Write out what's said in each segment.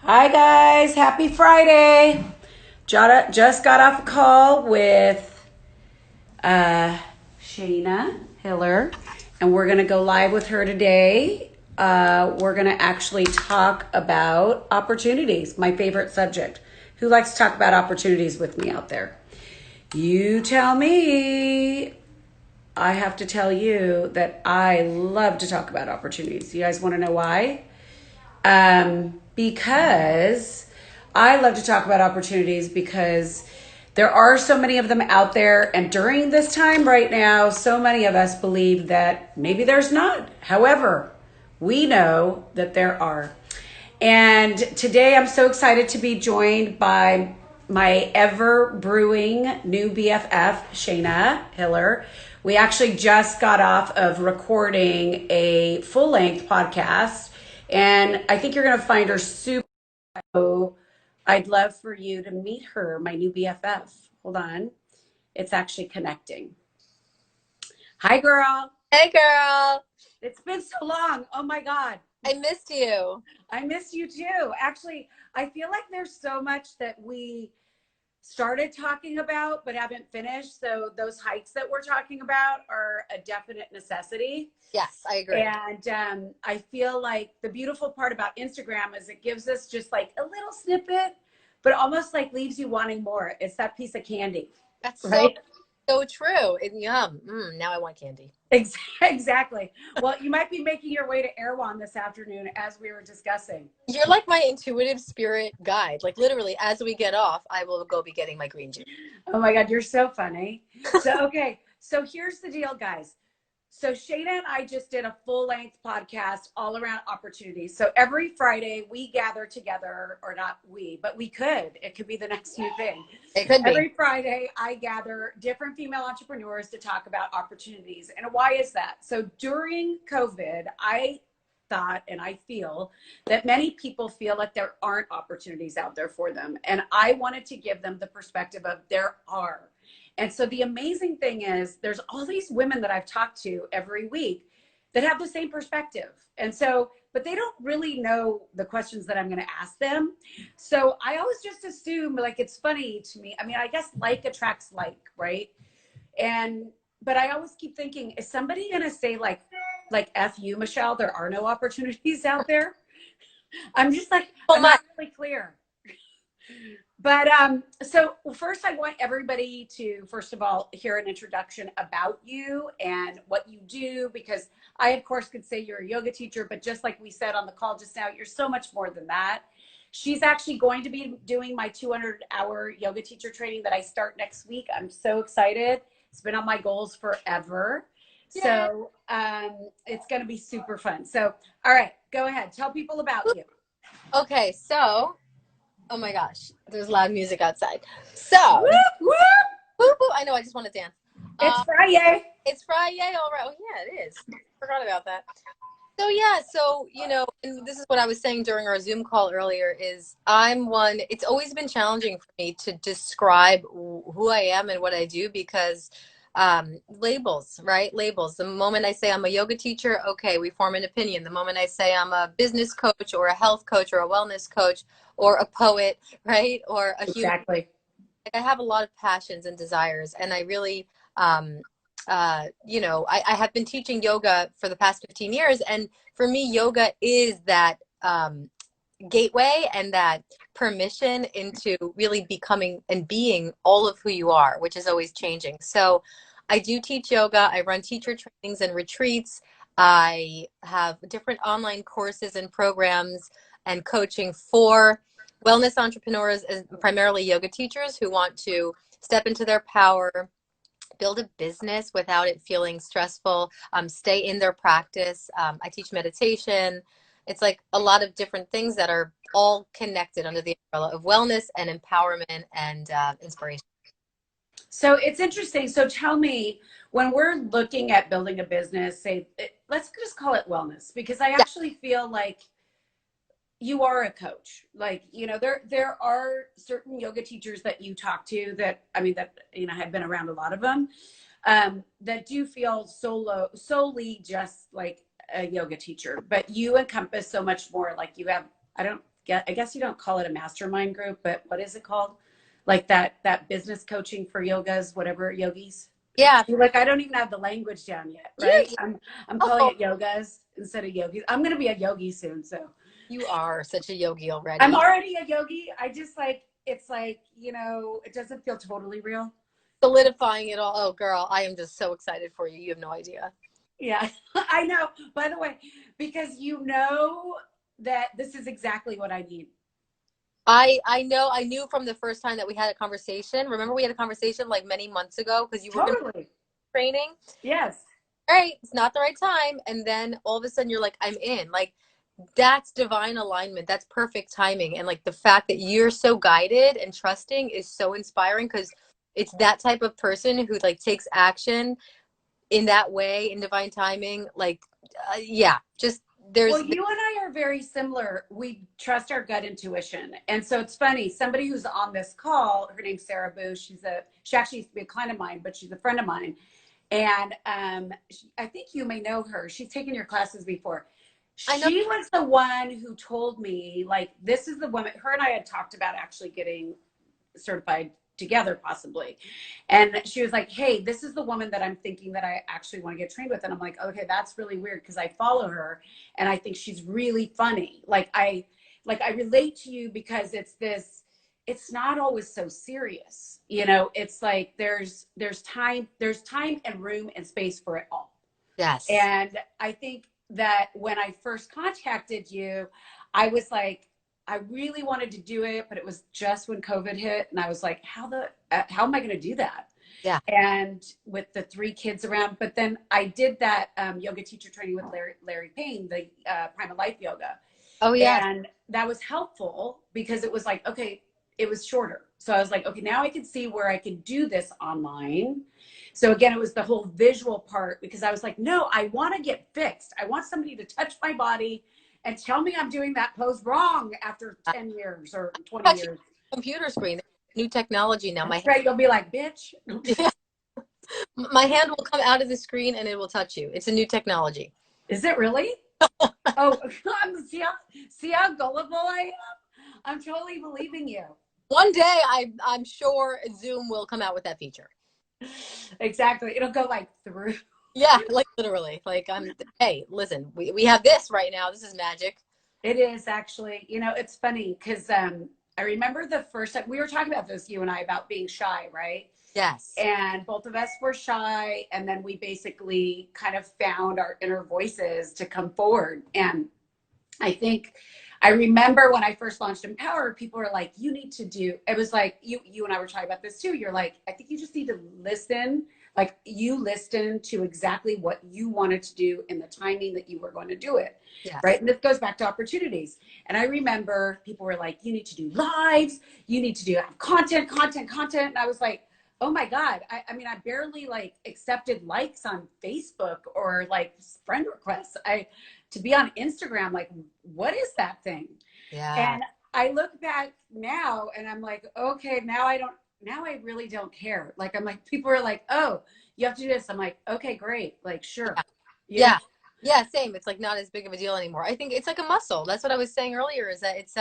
Hi guys, happy Friday. Just got off a call with uh, Shayna Hiller, and we're gonna go live with her today. We're gonna actually talk about opportunities, my favorite subject. Who likes to talk about opportunities with me out there? You tell me. I have to tell you that I love to talk about opportunities. You guys want to know why? Because I love to talk about opportunities because there are so many of them out there. And during this time right now, so many of us believe that maybe there's not. However, we know that there are. And today I'm so excited to be joined by my ever brewing new BFF, Shayna Hiller. We actually just got off of recording a full length podcast, and I think you're going to find her super. I'd love for you to meet her, my new BFF. Hold on. It's actually connecting. Hi, girl. Hey girl, It's been so long. Oh my God. I missed you. I miss you too. Actually, I feel like there's so much that we started talking about but haven't finished. So those hikes that we're talking about are a definite necessity. Yes, I agree. And I feel like the beautiful part about Instagram is it gives us just like a little snippet, but almost like leaves you wanting more. It's that piece of candy, That's right? so true. And yum. Now I want candy. Exactly. Well, you might be making your way to Erewhon this afternoon as we were discussing. You're like my intuitive spirit guide. Like literally, as we get off, I will go be getting my green juice. Oh my God, you're so funny. Okay. So here's the deal, guys. So Shayna and I just did a full length podcast all around opportunities. So every Friday we gather together, or not we, but we could. It could be the next new thing. It could be. Every Friday I gather different female entrepreneurs to talk about opportunities. And why is that? So during COVID, I thought and I feel that many people feel like there aren't opportunities out there for them. And I wanted to give them the perspective of there are. And so the amazing thing is there's all these women that I've talked to every week that have the same perspective. And so, but they don't really know the questions that I'm going to ask them. So I always just assume like it's funny to me. I mean, I guess like attracts like, right? And but I always keep thinking, is somebody going to say like F you, Michelle, there are no opportunities out there? I'm just like, Oh I'm my. not really clear. But so first, I want everybody to, first of all, hear an introduction about you and what you do, because I, of course, could say you're a yoga teacher, but just like we said on the call just now, you're so much more than that. She's actually going to be doing my 200-hour yoga teacher training that I start next week. I'm so excited. It's been on my goals forever. Yeah. So it's going to be super fun. So, all right, go ahead. Tell people about you. Okay, so oh my gosh, there's loud music outside. So Whoop, whoop. whoop, whoop, I know. I just want to dance. It's Um, Friday. it's Friday. All right. Oh yeah, it is. Forgot about that. So yeah, so and this is what I was saying during our Zoom call earlier is I'm one, it's always been challenging for me to describe who I am and what I do because labels, right? Labels. The moment I say I'm a yoga teacher, okay, we form an opinion. The moment I say I'm a business coach or a health coach or a wellness coach or a poet, right? Or a human, Exactly. like I have a lot of passions and desires and I really I have been teaching yoga for the past 15 years. And for me, yoga is that gateway and that permission into really becoming and being all of who you are, which is always changing. So I do teach yoga. I run teacher trainings and retreats. I have different online courses and programs and coaching for wellness entrepreneurs and primarily yoga teachers who want to step into their power, build a business without it feeling stressful, stay in their practice. I teach meditation. It's like a lot of different things that are all connected under the umbrella of wellness and empowerment and inspiration. So it's interesting. So tell me, when we're looking at building a business, say, let's just call it wellness, because I Yeah, actually feel like you are a coach. Like, there are certain yoga teachers that you talk to that, I mean, that, have been around a lot of them, that do feel solely just like a yoga teacher, but you encompass so much more. Like you have, I don't I guess you don't call it a mastermind group, but what is it called? Like that business coaching for yogas, whatever yogis. Yeah. You're like, I don't even have the language down yet, You, right? I'm calling it yogas instead of yogis. I'm gonna be a yogi soon, so you are such a yogi I'm already. already a yogi. I just like it's like, it doesn't feel totally real. Solidifying it all. Oh, girl, I am just so excited for you. You have no idea. Yeah, I know. By the way, because you know that this is exactly what I need. I know. I knew from the first time that we had a conversation. Remember, we had a conversation like many months ago because you were going to Totally. training. Yes. All right, it's not the right time, and then all of a sudden you're like, I'm in. Like that's divine alignment. That's perfect timing, and like the fact that you're so guided and trusting is so inspiring because it's that type of person who like takes action in that way in divine timing. Like, yeah, just Well, there's you and I are very similar. We trust our gut intuition. And so it's funny, somebody who's on this call, her name's Sarah Boo. She actually used to be a client of mine, but she's a friend of mine. And I think you may know her. She's taken your classes before. I know. She was the one who told me, like, this is the woman. Her and I had talked about actually getting certified together possibly, and she was like, hey, this is the woman that I'm thinking that I actually want to get trained with. And I'm like, okay, that's really weird because I follow her and I think she's really funny. I relate to you because it's not always so serious. It's like there's time and room and space for it all. Yes. And I think that when I first contacted you, I was like, I really wanted to do it, but it was just when COVID hit, and I was like, how am I going to do that? Yeah. And with the 3 kids around, but then I did that yoga teacher training with Larry Payne, the Primal Life Yoga, Oh yes. and that was helpful because it was like, okay, it was shorter. So I was like, okay, now I can see where I can do this online. So again, it was the whole visual part because I was like, no, I want to get fixed. I want somebody to touch my body and tell me I'm doing that pose wrong after 10 years or 20 Touching years. a computer screen. New technology now. That's right. You'll be like, bitch. My hand will come out of the screen and it will touch you. It's a new technology. Is it really? Oh, see how gullible I am? I'm totally believing you. One day, I'm sure Zoom will come out with that feature. Exactly. It'll go like through. Yeah, like literally. Like hey, listen, we have this right now. This is magic. It is actually, it's funny because I remember the first time we were talking about this, you and I, about being shy, right? Yes. And both of us were shy. And then we basically kind of found our inner voices to come forward. And I think I remember when I first launched Empower, people were like, you need to do, it was like, you and I were talking about this too. You're like, I think you just need to listen. Like you listen to exactly what you wanted to do in the timing that you were going to do it. Yes. Right. And this goes back to opportunities. And I remember people were like, you need to do lives. You need to do content. And I was like, oh my God. I mean, I barely like accepted likes on Facebook or like friend requests. To be on Instagram, like, what is that thing? Yeah. And I look back now and I'm like, okay, now I really don't care. Like, I'm like, people are like, oh, you have to do this. I'm like, okay, great. Like, sure. Yeah. You know? Yeah. Yeah, same. It's like not as big of a deal anymore. I think it's like a muscle. That's what I was saying earlier is that it's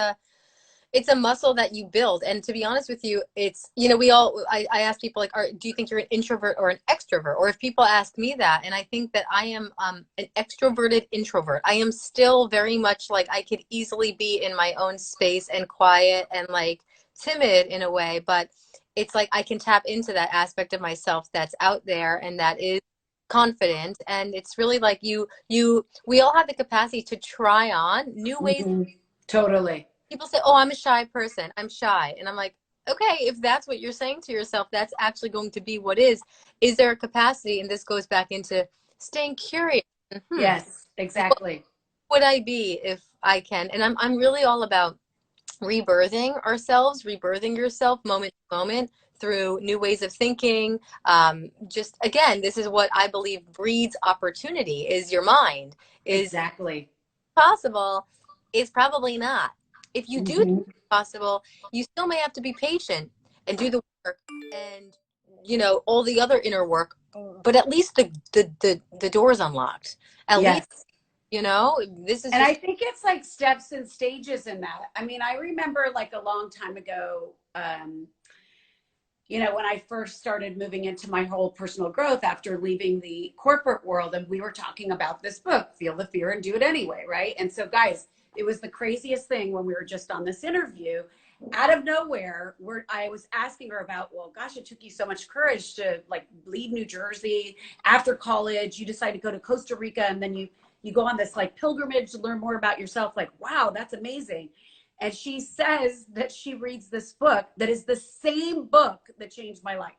a muscle that you build. And to be honest with you, it's, I ask people like, do you think you're an introvert or an extrovert? Or if people ask me that, and I think that I am an extroverted introvert. I am still very much like I could easily be in my own space and quiet and like timid in a way, but it's like I can tap into that aspect of myself that's out there and that is confident. And it's really like we all have the capacity to try on new ways. Mhm. Totally. People say, oh, I'm a shy person. I'm shy. And I'm like, okay, if that's what you're saying to yourself, that's actually going to be what is. Is there a capacity? And this goes back into staying curious. Yes, What exactly. would I be if I can? And I'm really all about rebirthing ourselves, rebirthing yourself moment to moment through new ways of thinking. Just again, this is what I believe breeds opportunity is your mind. Is Exactly. possible? It's probably not. If you do think Hmm. it's possible, you still may have to be patient and do the work and all the other inner work. But at least the door is unlocked. At least Yes. you know, this is And just, I think it's like steps and stages in that. I mean, I remember like a long time ago, you know, when I first started moving into my whole personal growth after leaving the corporate world, and we were talking about this book, Feel the Fear and Do It Anyway, right? And so, guys, it was the craziest thing when we were just on this interview. Out of nowhere, I was asking her about, well, gosh, it took you so much courage to like leave New Jersey after college. You decide to go to Costa Rica, and then you go on this like pilgrimage to learn more about yourself. Like, wow, that's amazing. And she says that she reads this book that is the same book that changed my life.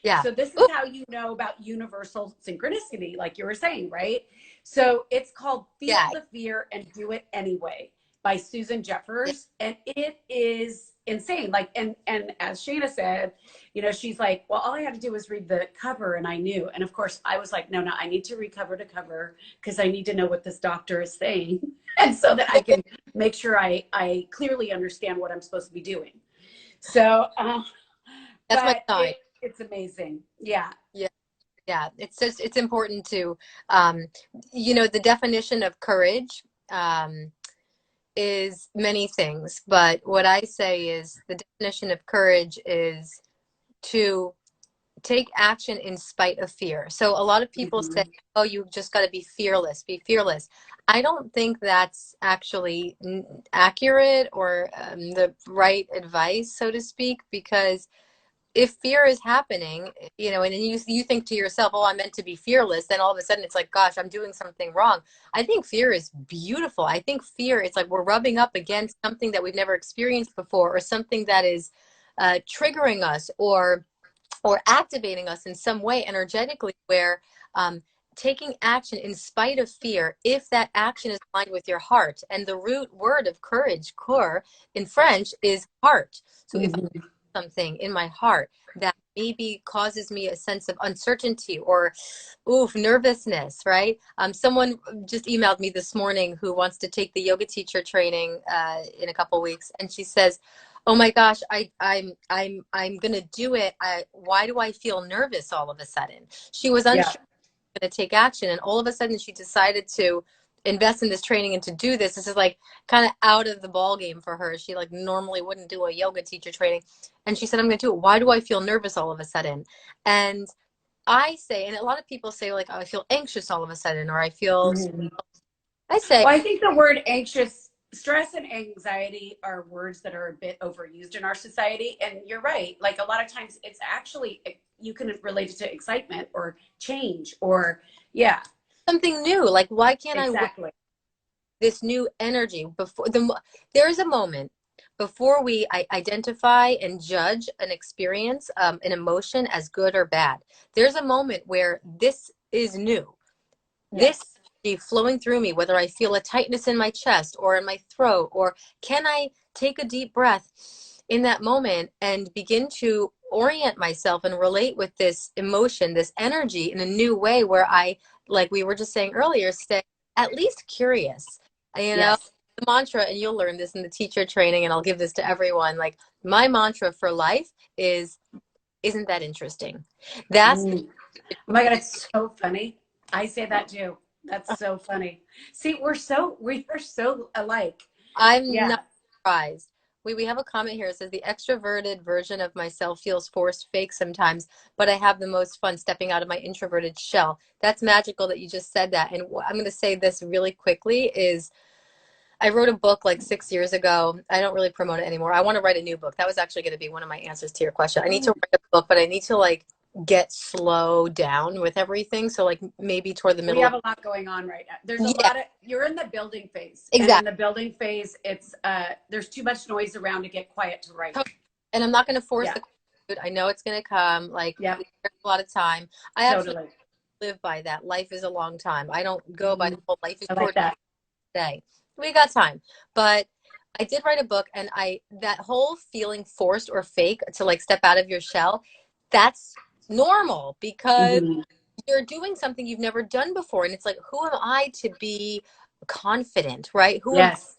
yeah. So this is Ooh, how you know about universal synchronicity, like you were saying, right? So it's called Feel yeah. the Fear and Do It Anyway by Susan Yeah. Jeffers. And it is insane. Like, and as Shayna said, you know, she's like, well, all I had to do was read the cover and I knew. And of course I was like, no, I need to read cover to cover because I need to know what this doctor is saying. And so that I can make sure I clearly understand what I'm supposed to be doing. So, That's my but sign. it's amazing. Yeah. Yeah. Yeah. It's just, it's important to, you know, the definition of courage, is many things, but what I say is the definition of courage is to take action in spite of fear. So a lot of people say, Mhm. oh, you just got to be fearless, be fearless. I don't think that's actually accurate or the right advice, so to speak, because if fear is happening, you know, and then you think to yourself, oh, I'm meant to be fearless, then all of a sudden it's like, gosh, I'm doing something wrong. I think fear is beautiful. I think fear, it's like we're rubbing up against something that we've never experienced before, or something that is triggering us or activating us in some way energetically, where taking action in spite of fear, if that action is aligned with your heart. And the root word of courage, cœur, in French is heart. So if Mhm. something in my heart that maybe causes me a sense of uncertainty or oof, nervousness, right? Someone just emailed me this morning who wants to take the yoga teacher training in a couple weeks, and she says, "Oh my gosh, I'm gonna do it. Why do I feel nervous all of a sudden?" She was Yeah. unsure going to take action, and all of a sudden she decided to invest in this training and to do this. This is like kind of out of the ball game for her. She like normally wouldn't do a yoga teacher training, and she said, I'm going to do it. Why do I feel nervous all of a sudden? And I say, and a lot of people say like, oh, I feel anxious all of a sudden, or I feel, Mhm. I say, Well, I think the word anxious, stress, and anxiety are words that are a bit overused in our society. And you're right. Like a lot of times it's actually, you can relate it to excitement or change or, yeah, something new. Like, why can't I exactly. this new energy before there is a moment before we identify and judge an experience, an emotion as good or bad. There's a moment where this is new, this Yes. energy flowing through me, whether I feel a tightness in my chest or in my throat, or can I take a deep breath in that moment and begin to orient myself and relate with this emotion, this energy in a new way, where I, like we were just saying earlier, stay at least curious, you know. Yes. The mantra, and you'll learn this in the teacher training, and I'll give this to everyone, like my mantra for life is, isn't that interesting? That's the Mm. Oh my God, it's so funny. I say that too. That's so funny. See, we are so alike. I'm Yeah. not surprised. We have a comment here. It says the extroverted version of myself feels forced, fake sometimes, but I have the most fun stepping out of my introverted shell. That's magical that you just said that. And I'm going to say this really quickly is I wrote a book like 6 years ago. I don't really promote it anymore. I want to write a new book. That was actually going to be one of my answers to your question. I need to write a book, but I need to like get slow down with everything. So like maybe toward the We middle of, have a lot going on right now. There's a yeah, lot of, you're in the building phase. And in exactly. the building phase, it's there's too much noise around to get quiet to write. And I'm not going to force Yeah. the, I know it's going to come. Like Yep. there's a lot of time. I actually Totally. live by that. Life is a long time. I don't go by the Mhm. whole life is I like short that. day. We got time. But I did write a book, and that whole feeling forced or fake to like step out of your shell, that's normal because Mhm. you're doing something you've never done before. And it's like, who am I to be confident, right? Who am Yes.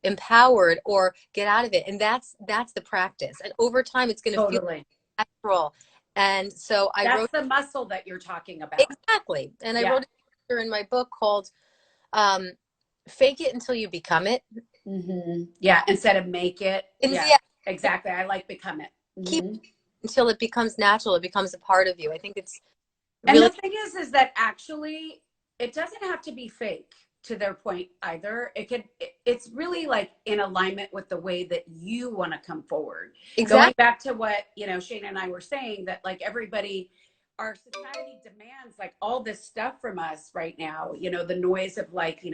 empowered or get out of it? And that's the practice. And over time it's going to feel Totally. natural. And so I That's wrote, the muscle that you're talking about. exactly. And I Yeah. wrote a chapter in my book called um, fake it until you become it. Yeah, instead of make it. And Yeah, yeah, exactly. I like become it. keep until it becomes natural. It becomes a part of you. I think it's And really the thing is that actually it doesn't have to be fake to their point either. It's really like in alignment with the way that you want to come forward. Going exactly. back to what, Shayna and I were saying, that like everybody, our society demands like all this stuff from us right now, the noise of like,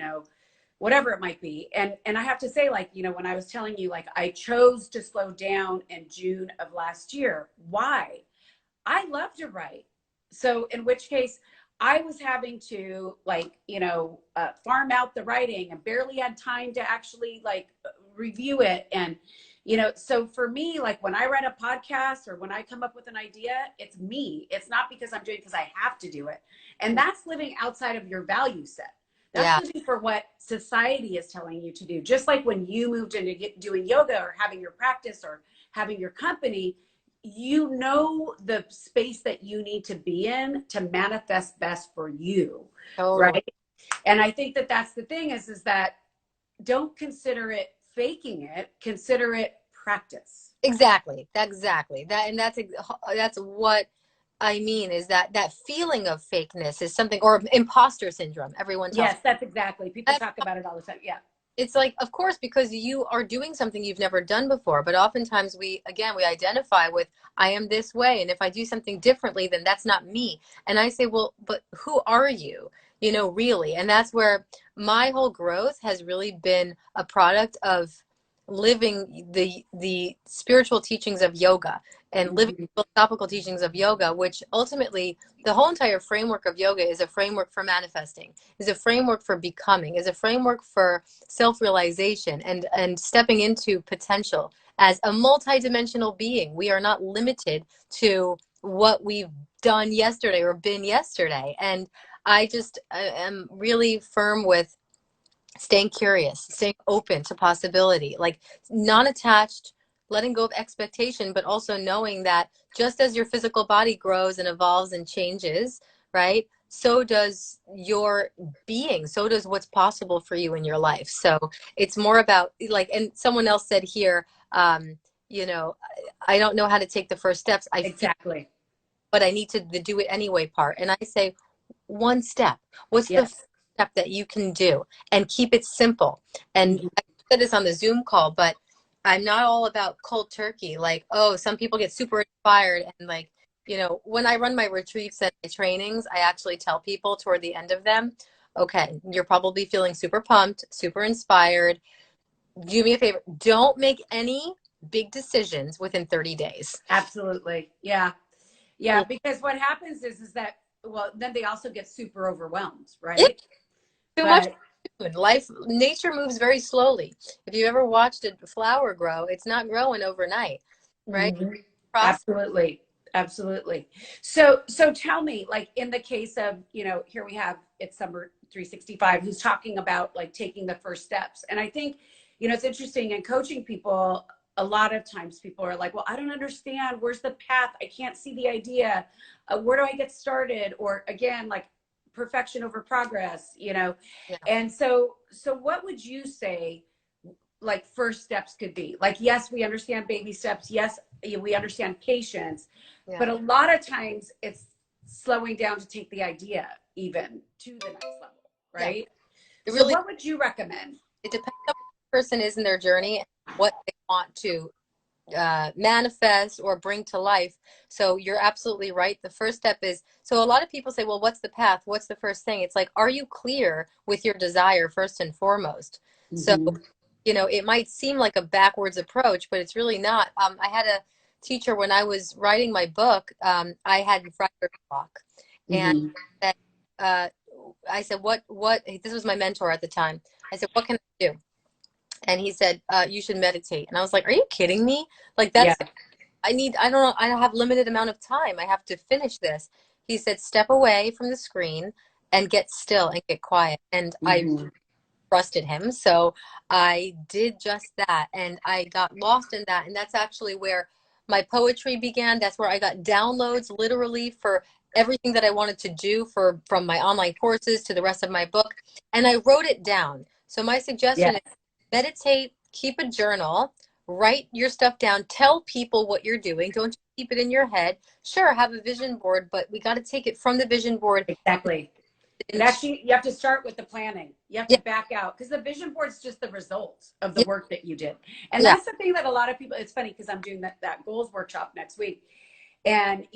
whatever it might be. And I have to say, like, when I was telling you, like, I chose to slow down in June of last year. Why? I love to write. So in which case I was having to like, farm out the writing and barely had time to actually like review it. And, so for me, like when I write a podcast or when I come up with an idea, it's me. It's not because I'm doing it because I have to do it. And that's living outside of your value set. That's Yeah. living for what society is telling you to do. Just like when you moved into doing yoga or having your practice or having your company, the space that you need to be in to manifest best for you, Totally. right? And I think that that's the thing is that don't consider it faking it, consider it practice. Exactly. Exactly. That's what I mean is that feeling of fakeness is something, or imposter syndrome. Everyone talks. Yes, that's exactly. People talk about it all the time. Yeah. It's like, of course, because you are doing something you've never done before. But oftentimes we identify with, I am this way. And if I do something differently, then that's not me. And I say, well, but who are you? Really. And that's where my whole growth has really been a product of living the spiritual teachings of yoga and living Mhm. philosophical teachings of yoga, which ultimately the whole entire framework of yoga is a framework for manifesting, is a framework for becoming, is a framework for self-realization and stepping into potential as a multidimensional being. We are not limited to what we've done yesterday or been yesterday. And I am really firm with staying curious, staying open to possibility, like non-attached, letting go of expectation, but also knowing that just as your physical body grows and evolves and changes, right? So does your being, so does what's possible for you in your life. So it's more about like, and someone else said here, you know, I don't know how to take the first steps. I feel, Exactly. but I need to do it anyway part. And I say, one step. What's the Yes. first step that you can do? And keep it simple. And Mhm. I said this on the Zoom call, but I'm not all about cold turkey. Like, oh, some people get super inspired. And like, when I run my retreats and my trainings, I actually tell people toward the end of them, okay, you're probably feeling super pumped, super inspired. Do me a favor. Don't make any big decisions within 30 days. Absolutely. Yeah. Yeah. Because what happens is that, well, then they also get super overwhelmed, Yeah, right? too much. But Nature moves very slowly. If you ever watched a flower grow, it's not growing overnight, right? mhm. Process. Absolutely. Absolutely. So tell me, like in the case of, here we have it's Summer 365 who's talking about like taking the first steps. And I think, it's interesting in coaching people, a lot of times people are like, well, I don't understand. Where's the path? I can't see the idea. Where do I get started? Or again, like perfection over progress. Yeah, And so what would you say like first steps could be? Like, yes, we understand baby steps. Yes, we understand patience, yeah, but a lot of times it's slowing down to take the idea even to the next level, yeah. right? It So really what would you recommend? it depends on what the person is in their journey and what they want to manifest or bring to life. So you're absolutely right. The first step is, so a lot of people say, well, what's the path? What's the first thing? It's like, are you clear with your desire first and foremost? So Mm-hmm. it might seem like a backwards approach, but it's really not. I had a teacher when I was writing my book. I had writer's block, and Mm-hmm. that, uh, I said, what? This was my mentor at the time. I said, what can I do? And he said, you should meditate. And I was like, are you kidding me? Like Yeah. I don't know, I have limited amount of time. I have to finish this. He said, step away from the screen and get still and get quiet. And I Mm-hmm. trusted him. So I did just that. And I got lost in that. And that's actually where my poetry began. That's where I got downloads literally for everything that I wanted to do from my online courses to the rest of my book, and I wrote it down. So my Yeah, suggestion is meditate, keep a journal, write your stuff down, tell people what you're doing. Don't just keep it in your head. Sure, have a vision board, but we got to take it from the vision board exactly. It into, actually, you have to start with the planning. You have to yeah, back out because the vision board is just the result of the yeah, work that you did. And yeah, that's the thing that a lot of people, it's funny because I'm doing that goals workshop next week. And,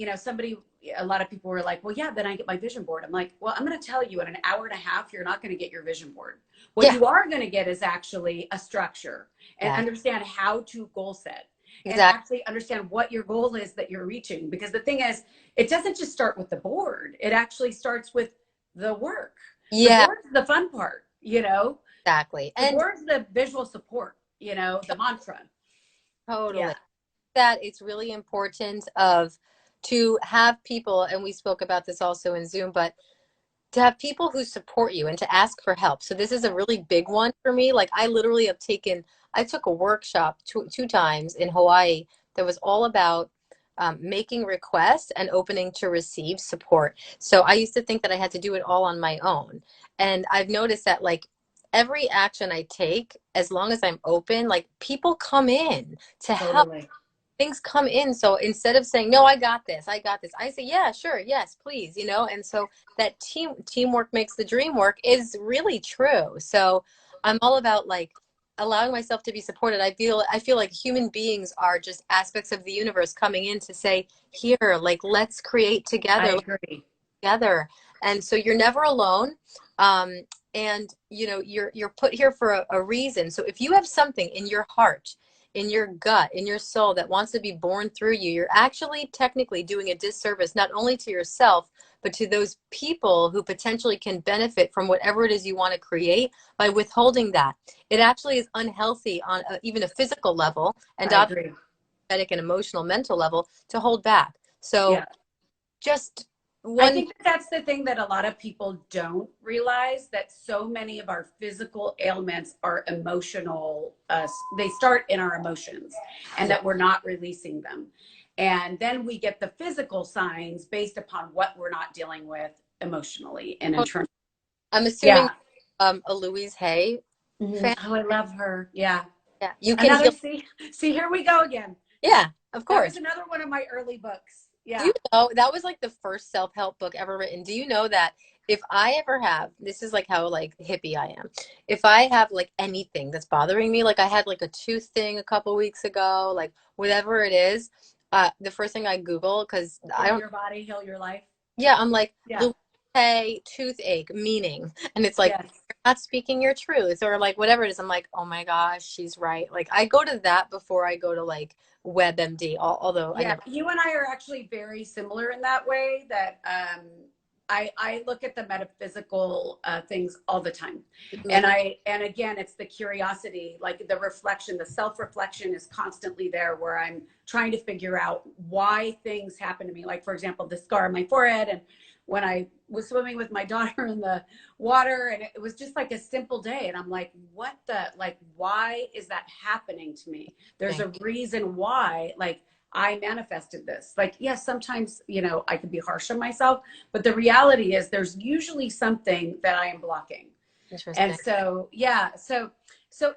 a lot of people were like, well, yeah, then I get my vision board. I'm like, well, I'm going to tell you in an hour and a half, you're not going to get your vision board. What yeah, you are going to get is actually a structure and exactly, understand how to goal set and exactly. actually understand what your goal is that you're reaching. Because the thing is, it doesn't just start with the board. It actually starts with the work. The Yeah, board's the fun part. exactly. The And board's the visual support, the mantra. totally. Yeah, That it's really important of to have people, and we spoke about this also in Zoom, but to have people who support you and to ask for help. So this is a really big one for me. Like I took a workshop two times in Hawaii that was all about making requests and opening to receive support. So I used to think that I had to do it all on my own. And I've noticed that like every action I take, as long as I'm open, like people come in to help, totally. things come in. So instead of saying, no, I got this, I say, yeah, sure, yes, please, and so that teamwork makes the dream work is really true. So I'm all about like allowing myself to be supported. I feel like human beings are just aspects of the universe coming in to say, here, like let's create I together, agree. together. And so you're never alone. um, and you're put here for a reason. So if you have something in your heart, in your gut, in your soul that wants to be born through you, you're actually technically doing a disservice not only to yourself but to those people who potentially can benefit from whatever it is you want to create by withholding that. It actually is unhealthy on even a physical level, and I obviously agree. and emotional mental level, to hold back. So Yeah. just I one. think that that's the thing that a lot of people don't realize, that so many of our physical ailments are emotional. They start in our emotions and Yeah. that we're not releasing them. And then we get the physical signs based upon what we're not dealing with emotionally and internally. I'm assuming Yeah. a Louise Hay fan. Oh, I love her. Yeah. Yeah, you can Another, heal. see, here we go again. Yeah, of That was course. another one of my early books. Do Yeah. you know that was like the first self-help book ever written? Do you know that if I ever have, this is like how like hippie I am. If I have like anything that's bothering me, like I had like a tooth thing a couple weeks ago, like whatever it is, the first thing I Google, because I Heal don't, your body, heal your life. yeah, I'm like, Yeah. Louise Hay toothache meaning, and it's like Yes. you're not speaking your truth, or like whatever it is. I'm like, oh my gosh, she's right. Like I go to that before I go to like WebMD, although I Yeah, never. you and I are actually very similar in that way. That I look at the metaphysical things all the time, Mhm. and again, it's the curiosity, like the reflection, the self reflection is constantly there, where I'm trying to figure out why things happen to me. Like for example, the scar on my forehead, and when I was swimming with my daughter in the water, and it was just like a simple day, and I'm like, what the, like, why is that happening to me? There's a reason why, like, I manifested this. Like, yes, sometimes, I can be harsh on myself, but the reality is there's usually something that I am blocking. And Interesting. so, yeah. So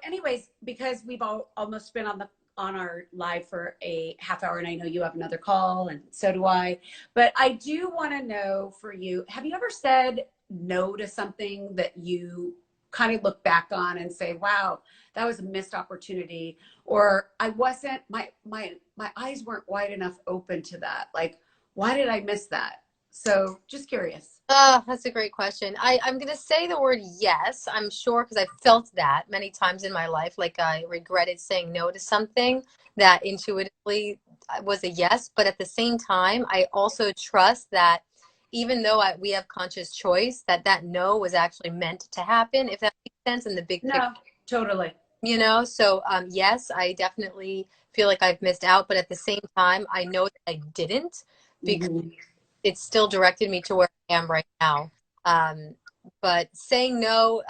anyways, because we've almost been on our live for a half hour, and I know you have another call, and so do I, but I do want to know for you, have you ever said no to something that you kind of look back on and say, wow, that was a missed opportunity, or I wasn't, my eyes weren't wide enough open to that. Like, why did I miss that? So just curious. That's a great question. I'm going to say the word yes, I'm sure, because I've felt that many times in my life. Like I regretted saying no to something that intuitively was a yes. But at the same time, I also trust that even though we have conscious choice, that no was actually meant to happen, if that makes sense in the big picture. No, totally. So yes, I definitely feel like I've missed out. But at the same time, I know that I didn't, because Mm-hmm. it's still directed me to where I am right now. Um, but saying no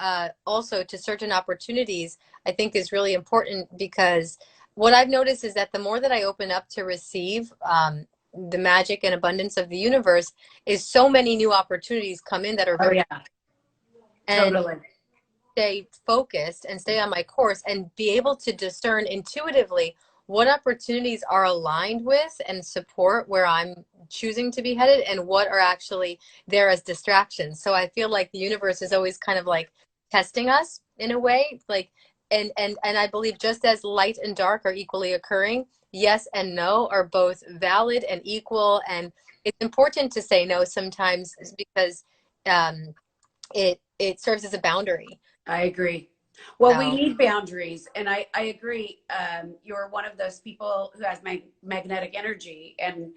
also to certain opportunities, I think is really important, because what I've noticed is that the more that I open up to receive, the magic and abundance of the universe is so many new opportunities come in that are Oh very, yeah, and totally. stay focused and stay on my course and be able to discern intuitively what opportunities are aligned with and support where I'm choosing to be headed and what are actually there as distractions. So I feel like the universe is always kind of like testing us in a way, like, and I believe just as light and dark are equally occurring, yes and no are both valid and equal. And it's important to say no sometimes because um, it serves as a boundary. I agree. Well, we So need boundaries, and I agree. You're one of those people who has magnetic energy, and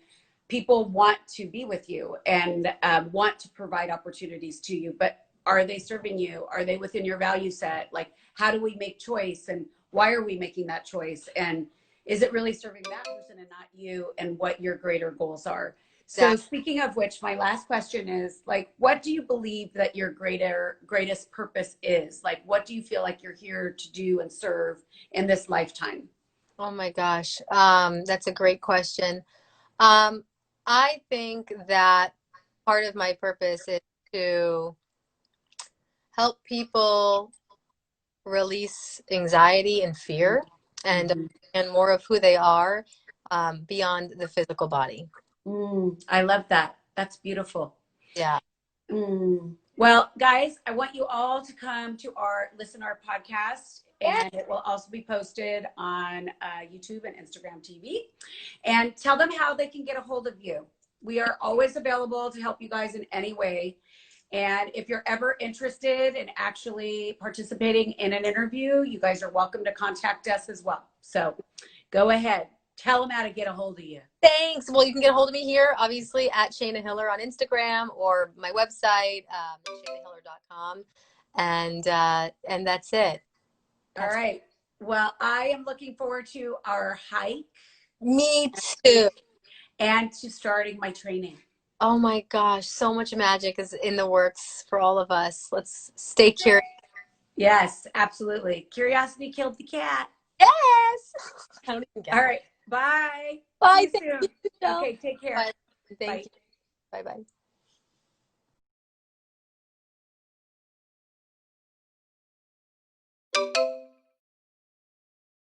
people want to be with you and want to provide opportunities to you. But are they serving you? Are they within your value set? Like, how do we make choice, and why are we making that choice? And is it really serving that person and not you? And what your greater goals are? So exactly. speaking of which, my last question is like, what do you believe that your greatest purpose is? Like, what do you feel like you're here to do and serve in this lifetime? Oh my gosh. That's a great question. Um, I think that part of my purpose is to help people release anxiety and fear and Mhm. more of who they are beyond the physical body. I love that. That's beautiful. Yeah. Well, guys, I want you all to come to listen to our podcast, Yeah. and it will also be posted on YouTube and Instagram TV. And tell them how they can get a hold of you. We are always available to help you guys in any way. And if you're ever interested in actually participating in an interview, you guys are welcome to contact us as well. So go ahead, tell them how to get a hold of you. Thanks. Well, you can get a hold of me here, obviously, at Shayna Hiller on Instagram or my website, shaynahiller.com. And that's it. All That's right. Well, I am looking forward to our hike me next too. week and to starting my training. Oh my gosh, so much magic is in the works for all of us. Let's stay curious. Yes, absolutely. Curiosity killed the cat. Yes. I don't even get All that. right. Bye. See Bye. you Thank you, soon. Michelle. Okay. Take care. Bye. Thank Bye. you. Bye bye.